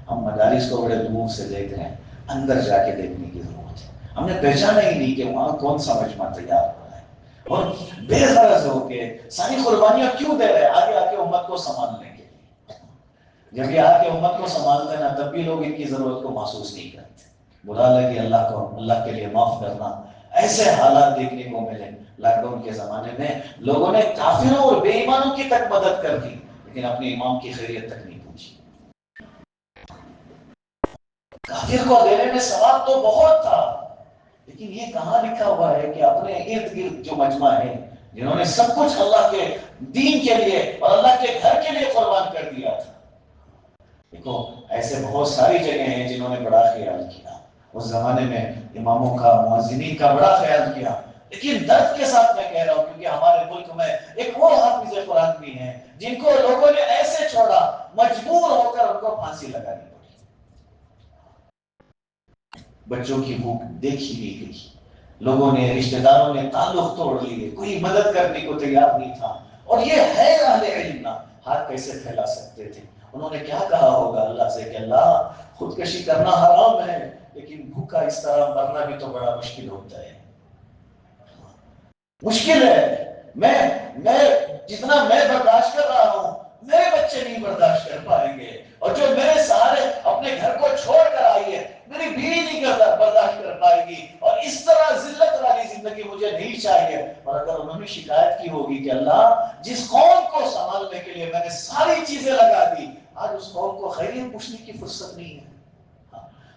ہم مدارس کو بڑے دور سے دیکھ رہے ہیں، اندر جا کے دیکھنے کی ضرورت ہے۔ ہم نے پہچانا ہی نہیں کہ وہاں کون سا مجمع تیار ہو رہا ہے، اور بے غرض ہو کے ساری قربانیاں کیوں دے رہے ہیں؟ آگے آ کے امت کو سنبھالنے کے لیے۔ جب یہ آ کے امت کو سنبھالتے ہیں نا تب بھی لوگ ان کی ضرورت کو محسوس نہیں کرتے. برا لگے اللہ کو اللہ کے لیے معاف کرنا. ایسے حالات دیکھنے کو ملے لاک ڈاؤن کے زمانے میں لوگوں نے کافروں اور بے ایمانوں کی تک مدد کر دی لیکن اپنے امام کی خیریت تک نہیں پوچھی. کافر کو دینے میں ثواب تو بہت تھا لیکن یہ کہاں لکھا ہوا ہے کہ اپنے ارد گرد جو مجمع ہے جنہوں نے سب کچھ اللہ کے دین کے لیے اور اللہ کے گھر کے لیے قربان کر دیا تھا. دیکھو ایسے بہت ساری جگہ ہیں جنہوں نے بڑا خیال کیا اس زمانے میں اماموں کا مؤذنین کا بڑا خیال کیا. لیکن درد کے ساتھ میں کہہ رہا ہوں کیونکہ ہمارے ملک میں ایک وہ حافظ قرآن بھی ہیں جن کو لوگوں نے ایسے چھوڑا مجبور ہو کر ان کو پھانسی لگانی پڑی. بچوں کی بھوک دیکھی نہیں گئی, لوگوں نے رشتہ داروں نے تعلق توڑ لیے, کوئی مدد کرنے کو تیار نہیں تھا. اور یہ ہے اہل علم نہ ہاتھ کیسے پھیلا سکتے تھے. انہوں نے کیا کہا ہوگا اللہ سے کہ اللہ خودکشی کرنا حرام ہے لیکن بھوکا اس طرح مرنا بھی تو بڑا مشکل ہوتا ہے. مشکل ہے. میں جتنا میں برداشت کر رہا ہوں میرے بچے نہیں برداشت کر پائیں گے اور جو میرے سہارے اپنے گھر کو چھوڑ کر آئی ہے میری بیوی نہیں برداشت کر پائے گی. اور اس طرح ذلت والی زندگی مجھے نہیں چاہیے. اور اگر انہوں نے شکایت کی ہوگی کہ اللہ جس قوم کو سنبھالنے کے لیے میں نے ساری چیزیں لگا دی آج اس قوم کو خیریت پوچھنے کی فرصت نہیں ہے.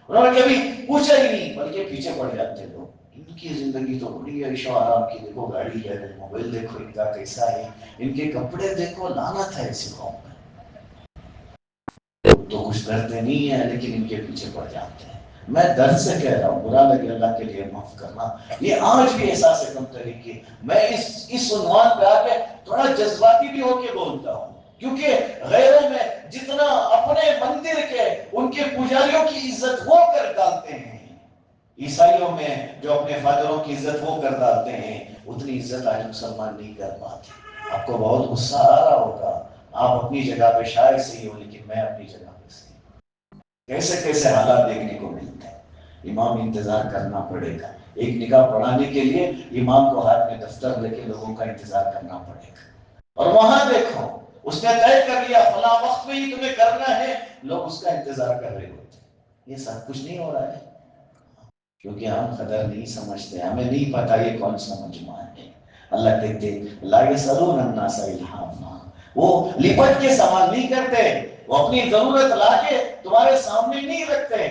انہوں نے کبھی پوچھا ہی نہیں بلکہ پیچھے پڑ جاتے لوگ. ان کی زندگی تو بڑی عیش و آرام کی. دیکھو گاڑی ہے, موبائل دیکھو ان کا کیسا ہے, ان کے کپڑے دیکھو, لعنت ہے ایسی قوم میں. تو کچھ کرتے نہیں ہیں لیکن ان کے پیچھے پڑ جاتے ہیں. میں درد سے کہہ رہا ہوں برا لگے اللہ کے لیے معاف کرنا. یہ آج بھی احساس کم طریقے میں اس عنوان پہ آ کے تھوڑا جذباتی بھی ہو کے بولتا ہوں کیونکہ غیروں میں جتنا اپنے مندر کے ان کے پجاریوں کی عزت وہ کر ڈالتے ہیں, عیسائیوں میں جو اپنے فادروں کی عزت وہ کر ڈالتے ہیں اتنی عزت آج مسلمان نہیں کر پاتے. آپ کو بہت غصہ آ رہا ہوگا, آپ اپنی جگہ پہ شاید صحیح ہو لیکن میں اپنی جگہ پہ صحیح. کیسے کیسے حالات دیکھنے کو ملتے ہیں. امام انتظار کرنا پڑے گا. ایک نکاح پڑھانے کے لیے امام کو ہاتھ میں دفتر لے کے لوگوں کا انتظار کرنا پڑے گا. اور وہاں دیکھو اس نے طے کر لیا فلاں وقت میں ہی تمہیں کرنا ہے, لوگ اس کا انتظار کر رہے ہوتے. یہ سب کچھ نہیں ہو رہا ہے کیونکہ ہم قدر نہیں سمجھتے. ہمیں نہیں پتا یہ کون سا مجموعہ ہے. اللہ کہتے لا یسألون الناس الہافا, وہ لپٹ کے سوال نہیں کرتے, وہ اپنی ضرورت لا کے تمہارے سامنے نہیں رکھتے,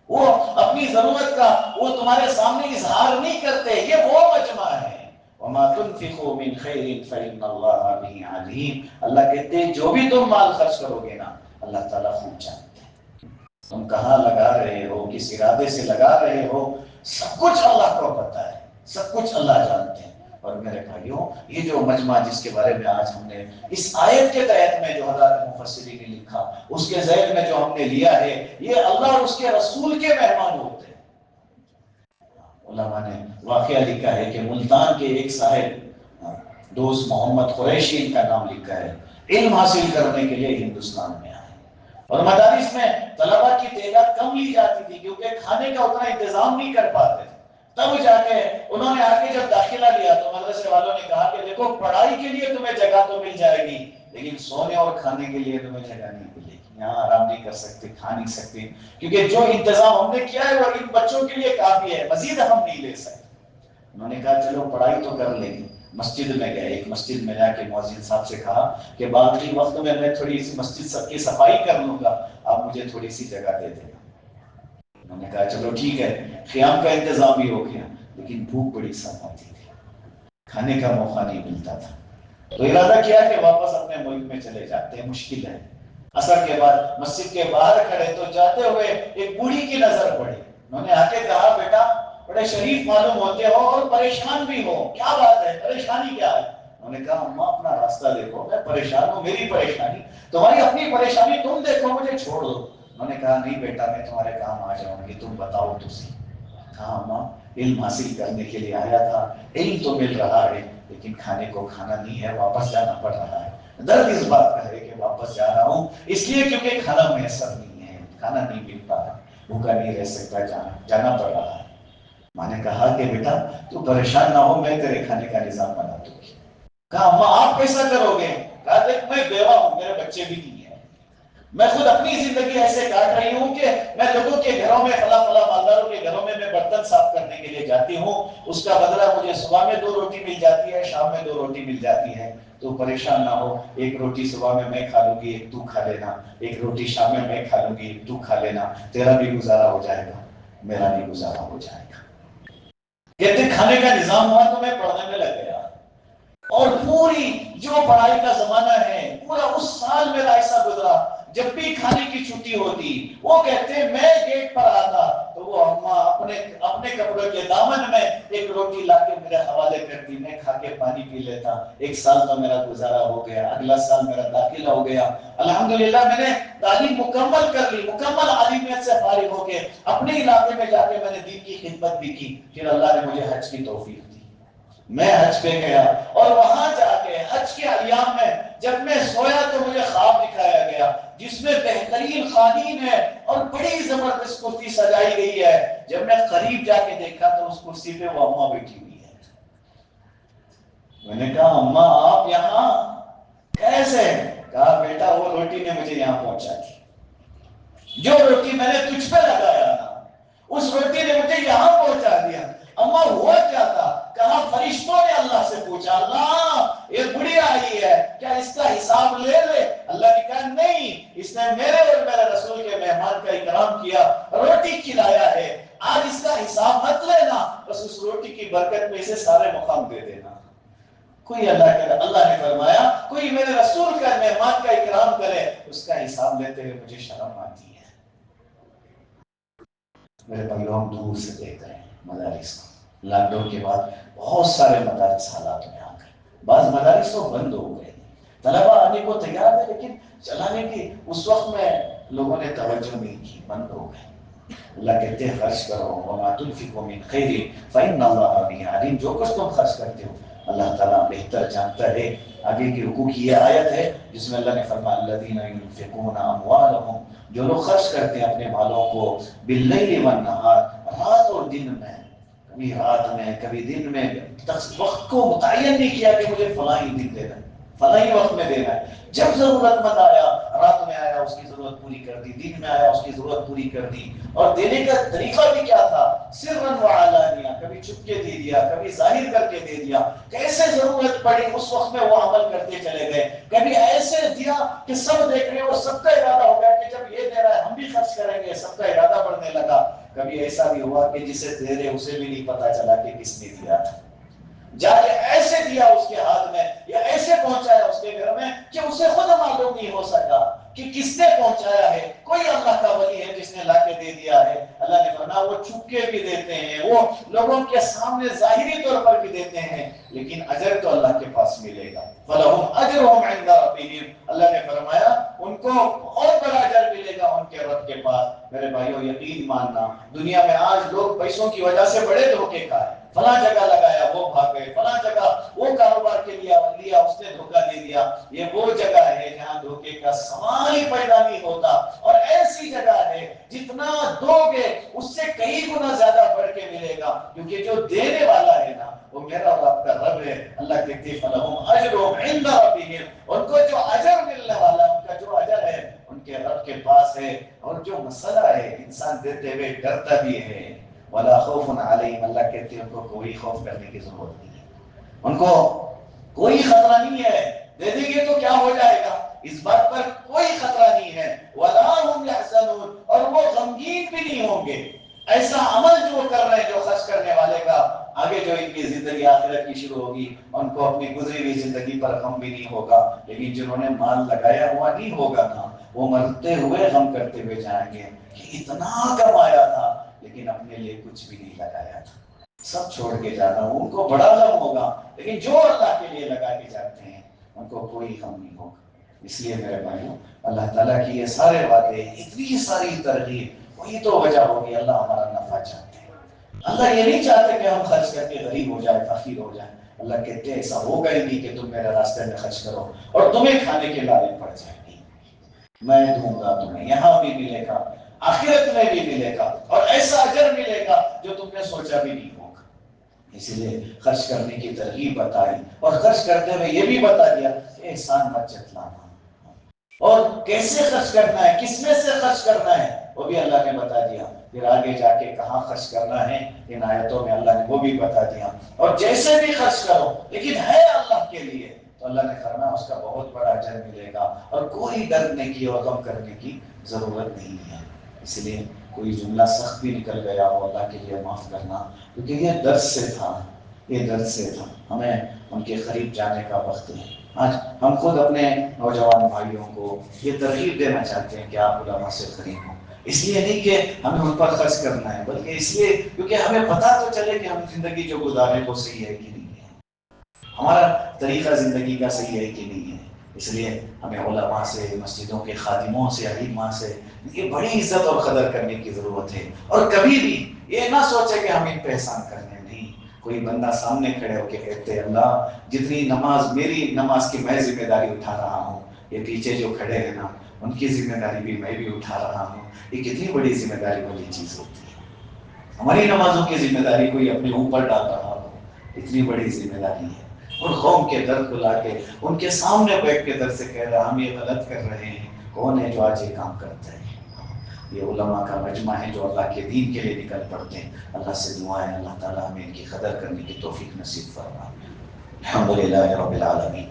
وہ اپنی ضرورت کا وہ تمہارے سامنے اظہار نہیں کرتے. یہ وہ مجمع ہے. وما تنفقوا من خیر فإن اللہ به علیم. اللہ کہتے ہیں جو بھی تم مال خرچ کرو گے نا اللہ تعالیٰ خوب جانتے ہیں. تم کہاں لگا رہے ہو, کس ارادے سے لگا رہے ہو, سب کچھ اللہ کو پتا ہے, سب کچھ اللہ جانتے ہیں. اور میرے بھائیوں یہ جو مجمع جس کے بارے میں آج ہم نے اس آیت کے تحت میں جو حضرات مفسرین نے لکھا اس کے ذیل میں جو ہم نے لیا ہے یہ اللہ اور اس کے رسول کے مہمان ہوتے ہیں. علماء نے واقعہ لکھا ہے کہ ملتان کے ایک صاحب دوست محمد قریشی کا نام لکھا ہے, علم حاصل کرنے کے لیے ہندوستان میں آئے اور مدارس میں طلبہ کی تعداد کم لی جاتی تھی کیونکہ کھانے کا اتنا انتظام نہیں کر پاتے تھے. تب جا کے انہوں نے آگے جب داخلہ لیا تو مدرسے والوں نے کہا کہ دیکھو پڑھائی کے لیے تمہیں جگہ تو مل جائے گی لیکن سونے اور کھانے کے لیے تمہیں جگہ نہیں ملے گی. یہاں آرام نہیں کر سکتے, کھا نہیں سکتے کیونکہ جو انتظام ہم نے کیا ہے وہ ان بچوں کے لیے کافی ہے, مزید ہم نہیں لے سکتے. انہوں نے کہا چلو پڑھائی تو کر لیں گے. مسجد میں گئے, ایک مسجد میں جا کے مؤذن صاحب سے کہا کہ باقی وقت میں تھوڑی سی مسجد سب کی صفائی کر لوں گا, آپ مجھے تھوڑی سی جگہ دے دیں. انہوں نے کہا چلو ٹھیک ہے. قیام کا انتظام بھی ہو گیا لیکن بھوک بڑی سخت تھی, کھانے کا موقع نہیں ملتا تھا. تو ارادہ کیا کہ واپس اپنے ملک میں چلے جاتے ہیں, مشکل ہے. عصر کے بعد مسجد کے باہر کھڑے تو جاتے ہوئے ایک بوڑھی کی نظر پڑی. انہوں نے آ کے کہا بیٹا بڑے شریف معلوم ہوتے ہو اور پریشان بھی ہو, کیا بات ہے, پریشانی کیا ہے؟ انہوں نے کہا اماں اپنا راستہ دیکھو, میں پریشان ہوں, میری پریشانی تمہاری اپنی پریشانی تم دیکھو, مجھے چھوڑ دو. انہوں نے کہا نہیں بیٹا میں تمہارے کام آ جاؤں گی, تم بتاؤ تو صحیح. کہا اماں علم حاصل کرنے کے لیے آیا تھا, علم تو مل رہا ہے لیکن کھانے کو کھانا نہیں ہے, واپس جانا پڑ رہا ہے. درد اس بات کا ہے کہ واپس جا رہا ہوں اس لیے کیونکہ کھانا میسر نہیں ہے, کھانا نہیں مل پا رہا, بھوکا نہیں رہ سکتا, جانا پڑ رہا ہے. ماں نے کہا کہ بیٹا تو پریشان نہ ہو, میں تیرے کھانے کا نظام بنا دوں گی. کہا اماں آپ کیسا کرو گے؟ کہا دیکھ میں بیوہ ہوں, میرے بچے بھی نہیں ہیں, میں خود اپنی زندگی ایسے کاٹ رہی ہوں کہ میں لوگوں کے گھروں میں فلاں فلاں مالداروں کے گھروں میں برتن صاف کرنے کے لیے جاتی ہوں، اس کا بدلہ مجھے صبح میں 2 روٹی مل جاتی ہے، شام میں 2 روٹی مل جاتی ہے۔ تو پریشان نہ ہو، 1 روٹی صبح میں کھا لوں گی، 1 تو کھا لینا، 1 روٹی شام میں کھا لوں گی، 1 تو کھا لینا، تیرا بھی گزارا ہو جائے گا، میرا بھی گزارا ہو جائے گا۔ کہتے کھانے کا نظام ہوا تو میں پڑھنے میں لگ گیا، اور پوری جو پڑھائی کا زمانہ ہے پورا اس سال میرا ایسا گزرا، جب بھی کھانے کی چھٹی ہوتی وہ کہتے میں گیٹ پر آتا تو وہ اماں اپنے کپڑوں کے دامن میں 1 روٹی لا کے میرے حوالے کرتی، میں کھا کے پانی پی لیتا۔ 1 سال تو میرا گزارا ہو گیا، اگلا سال میرا داخلہ ہو گیا، الحمدللہ میں نے تعلیم مکمل کر لی، مکمل عالمیت سے فارغ ہو کے اپنے علاقے میں جا کے میں نے دین کی خدمت بھی کی۔ پھر اللہ نے مجھے حج کی توفیق دی، میں حج پہ گیا، اور وہاں جا کے حج کے ایام میں جب میں سویا تو مجھے خواب دکھایا گیا جس میں بہترین خادم ہے اور بڑی زبردست کرسی سجائی گئی ہے۔ جب میں قریب جا کے دیکھا تو اس کرسی پہ وہ اماں بیٹھی ہوئی ہے۔ میں نے کہا اماں آپ یہاں کیسے؟ کہا بیٹا وہ روٹی نے مجھے یہاں پہنچا دی، جو روٹی میں نے تجھ پہ لگایا نا اس روٹی نے مجھے یہاں پہنچا دیا۔ اماں ہوا کیا تھا؟ کہا فرشتوں نے اللہ سے پوچھا اللہ یہ بڑی آئی ہے کیا اس کا حساب لے لے؟ اللہ نے کہا نہیں، اس نے میرے اور میرے رسول کے مہمان کا اکرام کیا، روٹی کھلایا ہے، آج اس کا حساب مت لینا، بس اس روٹی کی برکت میں اسے سارے مقام دے دینا۔ کوئی اللہ نے فرمایا کوئی میرے رسول کا مہمان کا اکرام کرے اس کا حساب لیتے ہوئے مجھے شرم آتی ہے۔ میرے بھائیوں ہم دور سے دیکھ رہے ہیں مدارس کو، لاک ڈاؤن کے بعد بہت سارے مدارس حالات میں آ گئے، بعض مدارس تو بند ہو گئے، طلبا آنے کو تیار تھے لیکن چلانے کی اس وقت میں لوگوں نے توجہ نہیں کی، بند ہو گئے۔ اللہ کہتے ہیں خرچ کرو، وما تنفقوا من خیر فإن اللہ به علیم، جو کچھ تم خرچ کرتے ہو اللہ تعالیٰ بہتر جانتا ہے۔ آگے کی رکوع کی یہ آیت ہے جس میں اللہ نے فرمایا الذین ينفقون اموالهم، جو لوگ خرچ کرتے ہیں اپنے مالوں کو باللیل والنہار، رات اور دن میں، کبھی رات میں کبھی دن میں، وقت کو متعین نہیں کیا کہ مجھے فلاں ہی دن دینا ہے، فلاں ہی وقت میں دینا ہے، جب ضرورت مند آیا رات میں آیا اس کی ضرورت پوری کر دی، دن میں آیا اس کی ضرورت پوری کر دی۔ اور دینے کا طریقہ بھی کیا تھا؟ سرًا وعلانیہ، کبھی چھپ کے دے دیا، کبھی ظاہر کر کے دے دیا، کیسے ضرورت پڑی اس وقت میں وہ عمل کرتے چلے گئے۔ کبھی ایسے دیا کہ سب دیکھ رہے اور سب کا ارادہ ہو گیا کہ جب یہ دے رہا ہے ہم بھی خرچ کریں گے، سب کا ارادہ بڑھنے لگا۔ کبھی ایسا بھی ہوا کہ جسے دے رہے اسے بھی نہیں پتا چلا کہ کس نے دیا تھا، جا کے ایسے دیا اس کے ہاتھ میں یا ایسے پہنچایا اس کے گھر میں کہ اسے خود معلوم نہیں ہو سکا کہ کس نے پہنچایا ہے۔ کوئی اللہ کا ولی ہے جس نے لا کے دے دیا ہے؟ اللہ نے فرمایا وہ چھپ کے بھی دیتے ہیں، وہ لوگوں کے سامنے ظاہری طور پر بھی دیتے ہیں، لیکن اجر تو اللہ کے پاس ملے گا۔ فَلَهُمْ أَجْرُهُمْ عِنْدَ رَبِّهِمْ، اللہ نے فرمایا ان کو بہت بڑا اجر ملے گا ان کے رب کے پاس۔ میرے بھائیوں یقین ماننا، دنیا میں آج لوگ پیسوں کی وجہ سے بڑے دھوکے کھائے، فلاں جگہ لگایا وہ بھاگ گئے، فلاں جگہ وہ کاروبار کے لیے لیا اس نے دھوکہ دے دیا۔ یہ وہ جگہ ہے جہاں دھوکے کا سوال ہی پیدا نہیں ہوتا، اور ایسی جگہ ہے جتنا دو گے اس سے کئی گنا زیادہ بڑھ کے ملے گا، کیونکہ جو دینے والا ہے نا وہ میرا اور آپ کا رب ہے۔ اللہ کہتے ہیں فَلَهُمْ أَجْرُهُمْ عِنْدَ رَبِّهِمْ، ان کو جو اجر ملنے والا ہے، ان کا جو اجر ہے ان کے رب کے پاس ہے۔ اور جو مسئلہ ہے انسان دیتے ہوئے ڈرتا بھی ہے، وَلَا خَوْفٌ عَلَيْهِمْ، اللہ کہتے ہیں ان کو کوئی خوف کرنے کی ضرورت نہیں ہے، ان کو کوئی خطرہ نہیں ہے، دے دیں گے تو کیا ہو جائے گا اس بات پر کوئی خطرہ نہیں ہے۔ وَلَا هُمْ يَحْزَنُونَ، اور وہ غمگین بھی نہیں ہوں گے۔ ایسا عمل جو کر رہے ہیں جو خرچ کرنے والے کا، آگے جو ان کی زندگی آخرت کی شروع ہوگی ان کو اپنی گزری ہوئی زندگی پر غم بھی نہیں ہوگا، لیکن جنہوں نے مال لگایا ہوا نہیں ہوگا نا وہ مرتے ہوئے غم کرتے ہوئے جائیں گے کہ اتنا کمایا تھا لیکن اپنے لیے کچھ بھی نہیں لگایا تھا، سب چھوڑ کے جانا ہوں، ان کو بڑا غم ہوگا، لیکن جو اللہ کے لیے لگا کے جاتے ہیں ان کو کوئی غم نہیں ہوگا۔ اس لیے میرے بھائیوں اللہ تعالیٰ کی یہ سارے وعدے، اتنی ساری ترغیب، وہی تو وجہ ہوگی اللہ ہمارا نفع چاہتے ہیں۔ اللہ یہ نہیں چاہتے کہ ہم خرچ کر کے غریب ہو جائے، فقیر ہو جائے۔ اللہ کہتے ہیں ایسا ہوگا ہی نہیں کہ تم میرے راستے میں خرچ کرو اور تمہیں کھانے کے لالچ پڑ جائے گی، میں دوں گا تمہیں، یہاں بھی ملے گا آخرت میں بھی ملے گا، اور ایسا اجر ملے گا جو تم نے سوچا بھی نہیں ہوگا۔ اسی لیے خرچ کرنے کی ترغیب بتائی، اور خرچ کرتے ہوئے یہ بھی بتا دیا کہ احسان مت جتلانا، اور کیسے خرچ کرنا ہے، کس میں سے خرچ کرنا ہے، وہ بھی اللہ نے بتا دیا۔ پھر آگے جا کے کہاں خرچ کرنا ہے ان آیتوں میں اللہ نے وہ بھی بتا دیا۔ اور جیسے بھی خرچ کرو لیکن ہے اللہ کے لیے تو اللہ نے فرمایا اس کا بہت بڑا اجر ملے گا، اور کوئی ڈرنے کی اور غم کرنے کی ضرورت نہیں ہے۔ اس لیے کوئی جملہ سخت بھی نکل گیا ہو اللہ کے لیے معاف کرنا، کیونکہ یہ درد سے تھا، یہ درد سے تھا۔ ہمیں ان کے قریب جانے کا وقت ہے۔ آج ہم خود اپنے نوجوان بھائیوں کو یہ ترغیب دینا چاہتے ہیں کہ آپ علماء سے قریب ہوں، اس لیے نہیں کہ ہمیں ان پر خرچ کرنا ہے، بلکہ اس لیے کیونکہ ہمیں پتہ تو چلے کہ ہم زندگی جو گزارے وہ صحیح ہے کہ نہیں ہے، ہمارا طریقہ زندگی کا صحیح ہے کہ نہیں ہے۔ اس لیے ہمیں علماء سے، مسجدوں کے خادموں سے، ائمہ سے یہ بڑی عزت اور قدر کرنے کی ضرورت ہے۔ اور کبھی بھی یہ نہ سوچے کہ ہم ان پہ احسان کرنے، نہیں۔ کوئی بندہ سامنے کھڑے ہو کے کہتے اللہ جتنی نماز میری نماز کی میں ذمہ داری اٹھا رہا ہوں، یہ پیچھے جو کھڑے ہیں نا ان کی ذمہ داری بھی میں بھی اٹھا رہا ہوں، یہ کتنی بڑی ذمہ داری والی چیز ہوتی ہے۔ ہماری نمازوں کی ذمہ داری کوئی اپنے اوپر ڈال رہا ہو، اتنی بڑی ذمہ داری ہے۔ اور قوم کے درد کو لا کے ان کے سامنے بیٹھ کے درد سے کہہ رہا ہم یہ غلط کر رہے ہیں، کون ہے جو آج یہ کام کرتا ہے؟ یہ علماء کا مجمع ہے جو اللہ کے دین کے لیے نکل پڑتے ہیں۔ اللہ سے دعا ہے اللہ تعالیٰ ہمیں ان کی قدر کرنے کی توفیق نصیب فرمائے۔ الحمدللہ رب العالمین،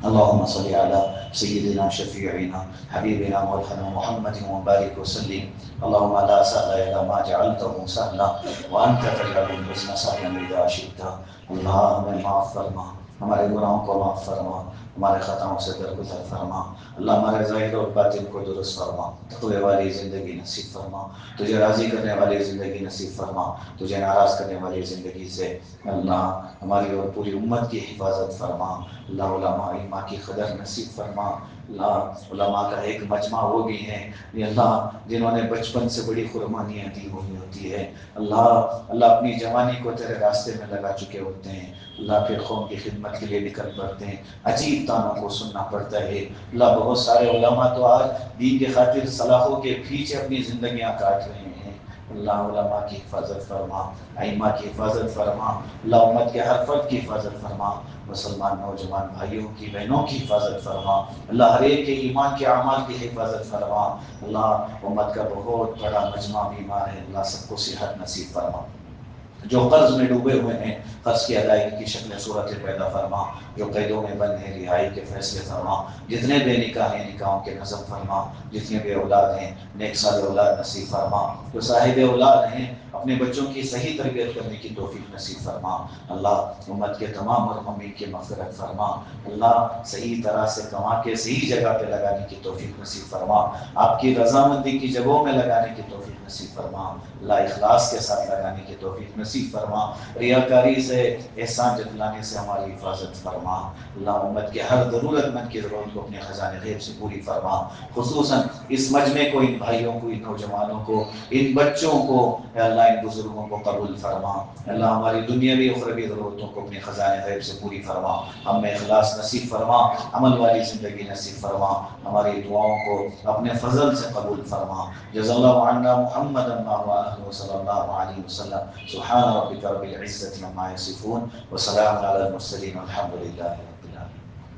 اللهم صل على سيدنا شفيعنا حبيبنا مولانا محمد وبارك وسلم، اللهم لا سهل الا ما جعلته سهلا وانت تجعل الحزن سهلا اذا شئت۔ اللہ ہمیں معاف فرما، ہمارے گناہوں کو معاف فرما، ہمارے خطاؤں سے درگزر فرما، اللہ ہمارے ظاہر اور باطن کو درست فرما، تقوی والی زندگی نصیب فرما، تجھے راضی کرنے والی زندگی نصیب فرما، تجھے ناراض کرنے والی زندگی سے اللہ ہماری اور پوری امت کی حفاظت فرما۔ اللہ علماء ائمہ کی قدر نصیب فرما۔ اللہ علماء کا ایک مجمع وہ بھی ہے یہ اللہ جنہوں نے بچپن سے بڑی قربانیاں دی ہوئی ہوتی ہے، اللہ اپنی جوانی کو تیرے راستے میں لگا چکے ہوتے ہیں، اللہ پھر قوم کی خدمت کے لیے نکل پڑتے ہیں، عجیب تانوں کو سننا پڑتا ہے۔ اللہ بہت سارے علماء تو آج دین کی خاطر سلاخوں کے پیچھے اپنی زندگیاں کاٹ رہے ہیں۔ اللہ علماء کی حفاظت فرما، ائمہ کی حفاظت فرما، اللہ امت کے ہر فرد کی حفاظت فرما، مسلمان نوجوان بھائیوں کی بہنوں کی حفاظت فرما، اللہ ہر ایک کے ایمان کے اعمال کی حفاظت فرما۔ اللہ امت کا بہت بڑا مجمع بیمار ہے، اللہ سب کو صحت نصیب فرما۔ جو قرض میں ڈوبے ہوئے ہیں قرض کی ادائیگی کی شکل صورت پیدا فرما، جو قیدوں میں بند ہیں رہائی کے فیصلے فرما، جتنے بے نکاح ہیں نکاحوں کے نظم فرما، جتنے بے اولاد ہیں نیک سال اولاد نصیب فرما، جو صاحب اولاد ہیں اپنے بچوں کی صحیح تربیت کرنے کی توفیق نصیب فرما۔ اللہ امت کے تمام مرحومین کی مغفرت فرما، اللہ صحیح طرح سے کما کے صحیح جگہ پہ لگانے کی توفیق نصیب فرما، آپ کی رضامندی کی جگہوں میں لگانے کی توفیق نصیب فرما، اللہ اخلاص کے ساتھ لگانے کی توفیق نصیب فرما، ریاکاری سے احسان جتلانے سے ہماری حفاظت فرما۔ اللہ امت کے ہر ضرورت مند کی ضرورت کو اپنے خزانے غیب سے پوری فرما، خصوصاً اس مجمع کو، ان بھائیوں کو، ان نوجوانوں کو، ان بچوں کو، اے اللہ ان بزرگوں کو قبول فرما۔ اللہ ہماری دنیاوی اخروی ضرورتوں کو اپنے خزانے غیب سے پوری فرما، ہمیں اخلاص نصیب فرما، عمل والی زندگی نصیب فرما، ہماری دعاؤں کو اپنے فضل سے قبول فرما۔ جزا اللہ عنا محمد صلی اللہ علیہ وسلم۔ سبحان ربک رب العزة عما یصفون وسلام علی المرسلین والحمد للہ۔